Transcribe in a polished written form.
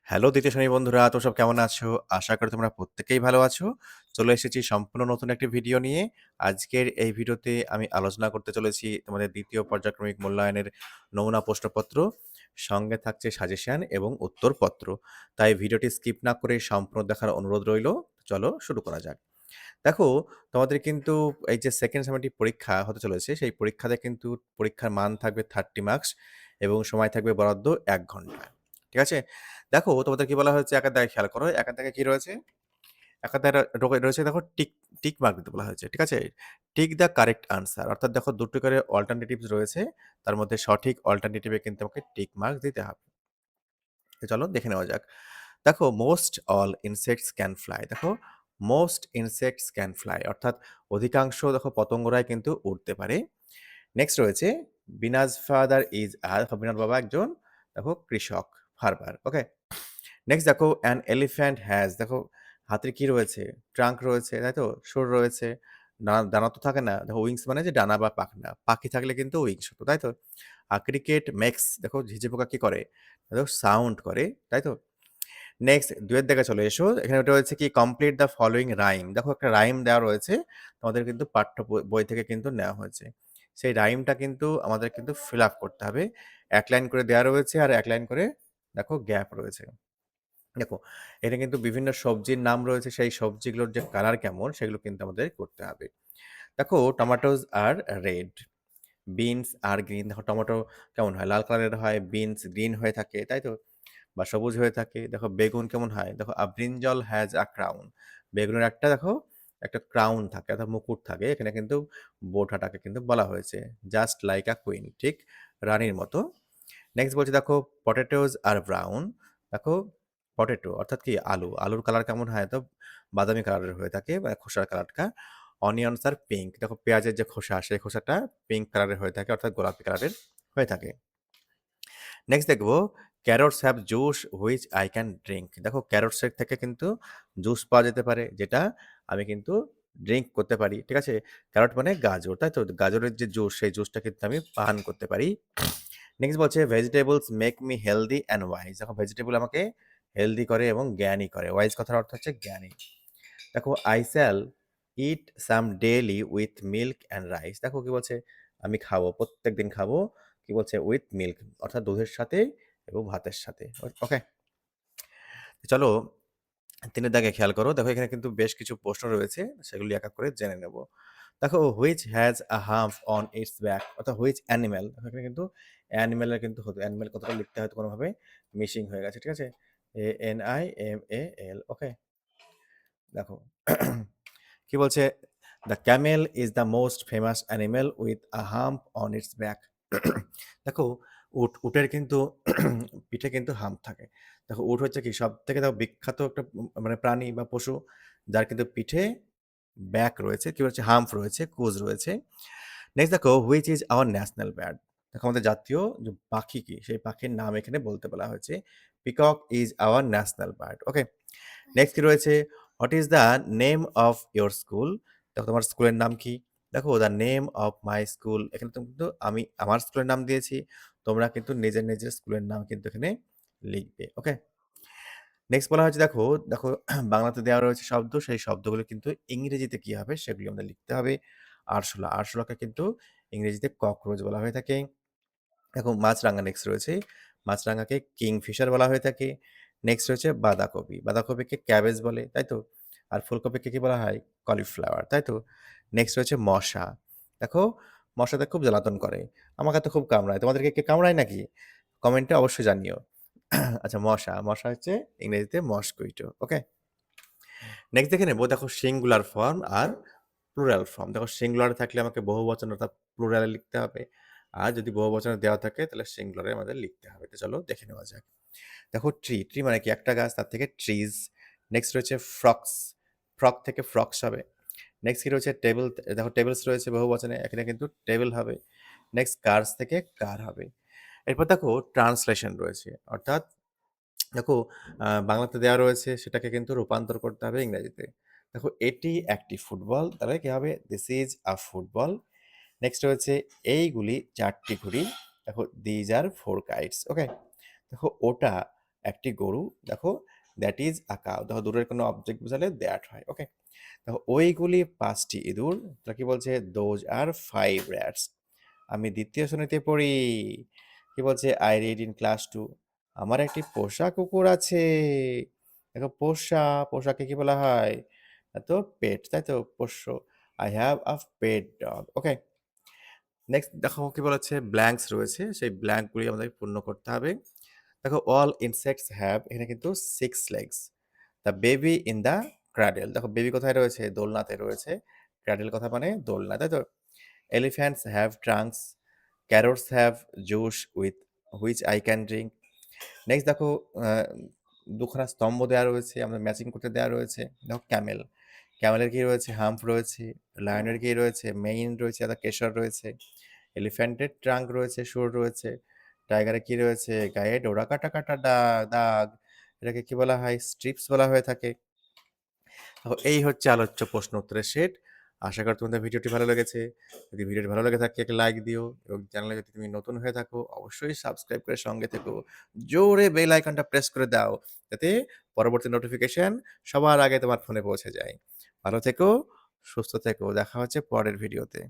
Hello দ্বিতীয় শ্রেণীর বন্ধুরা, তো সব কেমন আছো? আশা করি তোমরা প্রত্যেকেই ভালো আছো। চলে এসেছি সম্পূর্ণ নতুন একটি ভিডিও নিয়ে। আজকের এই ভিডিওতে আমি আলোচনা করতে চলেছি তোমাদের দ্বিতীয় পর্যায়ক্রমিক মূল্যায়নের নমুনা প্রশ্নপত্র। সঙ্গে থাকছে সাজেশন এবং উত্তরপত্র। তাই ভিডিওটি স্কিপ না করে সম্পূর্ণ দেখার অনুরোধ রইলো। চলো শুরু করা যাক। দেখো, তোমাদের কিন্তু এই যে সেকেন্ড সেমেস্টার পরীক্ষা হতে চলেছে, সেই পরীক্ষাতে কিন্তু পরীক্ষার মান থাকবে 30 মার্কস এবং সময় থাকবে বরাদ্দ ১ ঘন্টা। ঠিক আছে? দেখো তোমাদের কি বলা হয়েছে একের দাগে খেয়াল করো। একের দাগে কি রয়েছে? একের দাগে রয়েছে দেখো টিক টিক মার্ক দিতে বলা হয়েছে। ঠিক আছে? টিক দ্য কারেক্ট আনসার অর্থাৎ দেখো ২ টি করে অল্টারনেটিভস রয়েছে। তার মধ্যে সঠিক অল্টারনেটিভে কিন্তু আমাকে টিক মার্ক দিতে হবে। তো চলো দেখে নেওয়া যাক। দেখো most all insects can fly. দেখো মোস্ট ইনসেক্টস ক্যান ফ্লাই অর্থাৎ অধিকাংশ দেখো পতঙ্গরাই কিন্তু উড়তে পারে। নেক্সট রয়েছে বিনাজ ফাদার ইজ দেখো বিনার বাবা একজন দেখো কৃষক ফার্মার। ওকে, নেক্সট দেখো অ্যান এলিফ্যান্ট হ্যাজ দেখো হাতির কি রয়েছে? ট্রাঙ্ক রয়েছে, তাই তো? সুর রয়েছে, ডানা তো থাকে না। দেখো উইংস মানে যে ডানা বা পাখনা, পাখি থাকলে কিন্তু উইংস হতো, তাই তো? আর ক্রিকেট মেক্স দেখো ঝিঝি পোকা কি করে? দেখো সাউন্ড করে, তাই তো? নেক্সট ২ এর দিকে চলে এসো। এখানে ওটা হচ্ছে কি কমপ্লিট দ্য ফলোইং রাইম। দেখো একটা রাইম দেওয়া রয়েছে। তোমাদের কিন্তু পাঠ্য বই থেকে কিন্তু নেওয়া হয়েছে। সেই রাইমটা কিন্তু আমাদের কিন্তু ফিল আপ করতে হবে। ১ লাইন করে দেওয়া রয়েছে আর ১ লাইন করে দেখো গ্যাপ রয়েছে। দেখো, এখানে কিন্তু বিভিন্ন সবজির নাম রয়েছে। সেই সবজিগুলোর যে কালার কেমন সেগুলো কিন্তু আমাদের করতে হবে। দেখো টমেটোস আর রেড, বিনস আর গ্রিন। দেখো টমেটো কেমন হয়? লাল কালারের হয়, বিনস গ্রিন হয়ে থাকে, তাই তো? বা সবুজ হয়ে থাকে। দেখো বেগুন কেমন হয়? দেখো ব্রিঞ্জল হ্যাজ আ ক্রাউন। বেগুনের একটা দেখো একটা ক্রাউন থাকে অর্থাৎ মুকুট থাকে। এখানে কিন্তু বোঠাটাকে কিন্তু বলা হয়েছে। জাস্ট লাইক আ কুইন, ঠিক রানীর মতো। নেক্সট বলছে দেখো পটেটোস আর ব্রাউন। দেখো পটেটো অর্থাৎ কি আলু। আলুর কালার কেমন হয়? তো বাদামি কালারের হয়ে থাকে বা খোসার কালারটা। অনিয়নস আর পিঙ্ক। দেখো পেঁয়াজের যে খোসা সেই খোসাটা পিঙ্ক কালারের হয়ে থাকে অর্থাৎ গোলাপি কালারের হয়ে থাকে। নেক্সট দেখবো carrots have juice which I can drink. দেখো ক্যারটসের থেকে কিন্তু জুস পাওয়া যেতে পারে যেটা আমি কিন্তু ড্রিঙ্ক করতে পারি। ঠিক আছে? ক্যারট মানে গাজর, তাই তো? গাজরের যে জুস সেই জুসটা কিন্তু আমি পান করতে পারি। নেক্সট বলছে vegetables make me healthy and wise. দেখো ভেজিটেবল আমাকে হেলদি করে এবং জ্ঞানী করে। ওয়াইজ কথার অর্থ হচ্ছে জ্ঞানী। দেখো I shall eat some daily with milk and rice. দেখো কি বলছে? আমি খাবো, প্রত্যেকদিন খাবো। কি বলছে? উইথ মিল্ক অর্থাৎ দুধের সাথে এবং ভাতের সাথে। ওকে? চলো ৩ এর দাগে খেয়াল করো। দেখো এখানে কিন্তু বেশ কিছু প্রশ্ন রয়েছে। সেগুলি এক, এক করে জেনে নেব। দেখো which has a hump on it's back অর্থাৎ হুইচ অ্যানিম্যাল। এখানে কিন্তু অ্যানিম্যালের কিন্তু হতো। অ্যানিম্যাল কথাটা লিখতে হয়তো কোনোভাবে মিসিং হয়ে গেছে। ঠিক আছে? ANIMAL। ওকে? দেখো কি বলছে? The Camel is the most famous animal with a hump on it's back. দেখো উটের কিন্তু পিঠে কিন্তু হাম্প থাকে। দেখো উট হচ্ছে কি সব থেকে দেখো বিখ্যাত একটা মানে প্রাণী বা পশু যার কিন্তু পিঠে ব্যাক রয়েছে, কি হচ্ছে হাম্প রয়েছে, কুজ রয়েছে। নেক্সট দেখো which is our national bird. দেখো আমাদের জাতীয় যে পাখি কি সেই পাখির নাম এখানে বলতে বলা হয়েছে। Peacock is our national bird. Okay, next কি রয়েছে? What is the name of your school. দেখো তোমার স্কুলের নাম কি? দেখো the name of my school. এখানে তো কিন্তু আমি আমার স্কুলের নাম দিয়েছি। তোমরা কিন্তু নিজের নিজের স্কুলের নাম কিন্তু এখানে লিখবে। ওকে, নেক্সট বলা হয়েছে দেখো দেখো বাংলাতে দেওয়া রয়েছে শব্দ, সেই শব্দগুলো কিন্তু ইংরেজিতে কি হবে সেগুলি আমাদের লিখতে হবে। আরশোলা, আরশোলাকে কিন্তু ইংরেজিতে ককরোচ বলা হয়ে থাকে। দেখো মাছরাঙা নেক্সট রয়েছে। মাছরাঙাকে কিংফিশার বলা হয়ে থাকে। নেক্সট রয়েছে বাঁধাকপি। বাঁধাকপিকে ক্যাবেজ বলে, তাই তো? আর ফুলকপিকে কি বলা হয়? কলিফ্লাওয়ার, তাই তো? নেক্সট রয়েছে মশা। দেখো মশাতে খুব জ্বালাতন করে। আমাকে তো খুব কামড়ায়। তোমাদেরকে কে কামড়ায় নাকি? কমেন্টে অবশ্যই জানিও। আচ্ছা মশা, মশা হচ্ছে ইংরেজিতে মসকুইটো। ওকে? নেক্সট দেখে নেব দেখো সিঙ্গুলার ফর্ম আর প্লুরাল ফর্ম। দেখো সিঙ্গুলার থাকলে আমাকে বহুবচন অর্থাৎ প্লুরালে লিখতে হবে। আর যদি বহুবচনে দেওয়া থাকে তাহলে সিঙ্গুলারে আমাদের লিখতে হবে। তো চলো দেখে নেওয়া যাক। দেখো ট্রি, ট্রি মানে কি একটা গাছ, তার থেকে ট্রিজ। নেক্সট রয়েছে ফ্রক্স, ফ্রক থেকে ফ্রক্স হবে। নেক্সট কি রয়েছে? টেবিল, দেখো টেবিলস রয়েছে বহুবচনে, এখানে কিন্তু টেবিল হবে। নেক্সট কার্স থেকে কার হবে। এরপর দেখো ট্রান্সলেশন রয়েছে অর্থাৎ দেখো বাংলাতে দেওয়া রয়েছে সেটাকে কিন্তু রূপান্তর করতে হবে ইংরেজিতে। দেখো এটি একটি ফুটবল, তাহলে কি হবে? This is a football. Next রয়েছে এইগুলি ৪টি ঘুড়ি। দেখো দিজ আর 4 কাইটস। ওকে? দেখো ওটা একটি গরু, দেখো দ্যাট ইজ আ কাউ, দেখো দূরের কোনো অবজেক্ট বোঝালে দ্যাট হয়, ওকে। দেখো ওইগুলি 5টি ইঁদুর, তারা কি বলছে দোজ আর 5 rats। আমি দ্বিতীয় শ্রেণীতে পড়ি, কি বলছে আই রিড ইন ক্লাস 2। আমার একটি পোষা কুকুর আছে, দেখো পোষা, পোষাকে কি বলা হয়, তো পেট, তাই তো, পোষ্য। I have a pet dog, okay. Next দেখো কি বলেছে ব্ল্যাঙ্কস রয়েছে, সেই ব্ল্যাঙ্কগুলি আমাদের পূর্ণ করতে হবে। দেখো অল ইনসেক্টস হ্যাভ, এখানে কিন্তু 6 legs। The baby in the cradle, দেখো বেবি কোথায় রয়েছে, দোলনাতে রয়েছে। ক্রাডেল কথা মানে দোলনা, তাই তো। Elephants have trunks, carrots have juice with which I can drink. Next দেখো দুখানা স্তম্ভ দেওয়া রয়েছে, আমাদের ম্যাচিং করতে দেওয়া রয়েছে। দেখো ক্যামেল, ক্যামেলের কি রয়েছে, হাম্প রয়েছে। লায়নের কি রয়েছে, মেইন রয়েছে, অর্থাৎ কেশর রয়েছে। এলিফ্যান্টের ট্রাঙ্ক রয়েছে, সুর রয়েছে। টাইগারের কি রয়েছে, গায়ে ডোরা কাটা কাটা দাগ, এটাকে কি বলা হয়, স্ট্রিপস বলা হয়ে থাকে। তো এই হচ্ছে আলোচ্য প্রশ্ন উত্তরের সেট। আশা করি তোমাদের ভিডিওটি ভালো লেগেছে। যদি ভিডিওটি ভালো লেগে থাকে একটা লাইক দিও, এবং চ্যানেলে যদি তুমি নতুন হয়ে থাকো অবশ্যই সাবস্ক্রাইব করে সঙ্গে থেকো। জোরে বেল আইকনটা প্রেস করে দাও, যাতে পরবর্তী নোটিফিকেশন সবার আগে তোমার ফোনে পৌঁছে যায়। ভালো থেকো, সুস্থ থেকো, দেখা হচ্ছে পরের ভিডিওতে।